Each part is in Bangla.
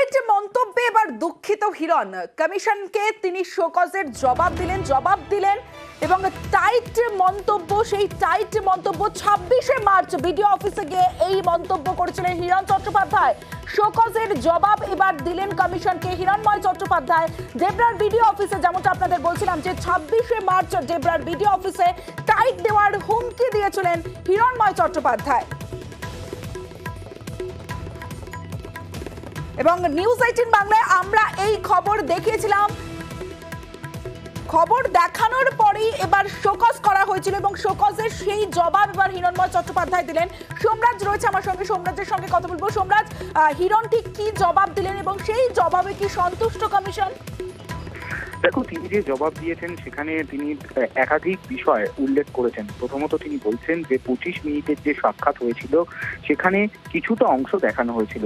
টাইট মন্তব্যে এবার দুঃখিত হিরণ। কমিশনকে তিনি শোকজের জবাব দিলেন এবং টাইট মন্তব্য, সেই টাইট মন্তব্য 26শে মার্চ বিডিও অফিসে গিয়ে এই মন্তব্য করেছিলেন হিরণ চট্টোপাধ্যায়। শোকজের জবাব এবার দিলেন কমিশনকে হিরণময় চট্টোপাধ্যায় ডেবরার বিডিও অফিসে। যেমনটা আপনাদের বলছিলাম যে 26শে মার্চ ডেবরার বিডিও অফিসে টাইট দেওয়ার হুমকি দিয়েছিলেন হিরণময় চট্টোপাধ্যায়। এবং নিউজ 18 বাংলায় আমরা এই খবর দেখিয়েছিলাম। খবর দেখানোর পরেই এবার শোকজ করা হয়েছিল এবং শোকজের সেই জবাব এবার হিরণময় চট্টোপাধ্যায় দিলেন। সোমরাজ রয়েছে আমার সঙ্গে, সোমরাজের সঙ্গে কথা বলবো। সোমরাজ, হিরণ ঠিক কি জবাব দিলেন এবং সেই জবাবে কি সন্তুষ্ট কমিশন? দেখো, তিনি যে জবাব দিয়েছেন সেখানে তিনি একাধিক বিষয় উল্লেখ করেছেন। প্রথমত তিনি বলছেন যে 25 মিনিটের যে সাক্ষাৎ হয়েছিল সেখানে কিছুটা অংশ দেখানো হয়েছিল।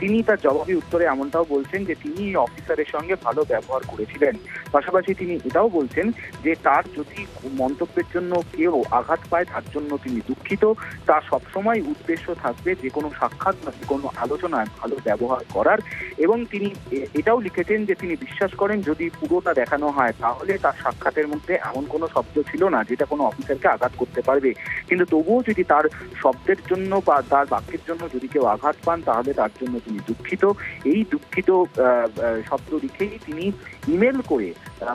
তিনি তার জবাবি উত্তরে এমনটাও বলছেন যে তিনি অফিসারের সঙ্গে ভালো ব্যবহার করেছিলেন। পাশাপাশি তিনি এটাও বলছেন যে তার যদি মন্তব্যের জন্য কেউ আঘাত পায় তার জন্য তিনি দুঃখিত। তার সবসময় উদ্দেশ্য থাকবে যে কোনো সাক্ষাৎ বা যে কোনো আলোচনায় ভালো ব্যবহার করার। এবং তিনি এটাও লিখেছেন যে তিনি বিশ্বাস করেন যদি পুরোটা দেখানো হয় তাহলে তার সাক্ষাতের মধ্যে এমন কোনো শব্দ ছিল না যেটা কোনো অফিসারকে আঘাত করতে পারবে, কিন্তু তবুও যদি তার শব্দের জন্য বা তার বাক্যের জন্য যদি কেউ আঘাত পান তাহলে তার জন্য তিনি দুঃখিত। এই দুঃখিত শব্দ লিখেই তিনি ইমেল করে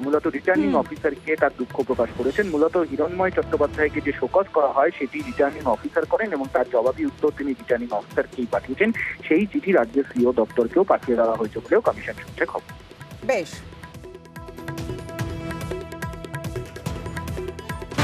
মূলত রিটার্নিং অফিসারকে তার দুঃখ প্রকাশ করেছেন। মূলত হিরণময় চট্টোপাধ্যায়কে যে শোকজ করা হয় সেটি রিটার্নিং অফিসার করেন এবং তার জবাবি উত্তর তিনি রিটার্নিং অফিসারকেই পাঠিয়েছেন। সেই চিঠি রাজ্যের সিও দপ্তরকেও পাঠিয়ে দেওয়া হয়েছে বলেও কমিশন সূত্রে খবর। বেশ।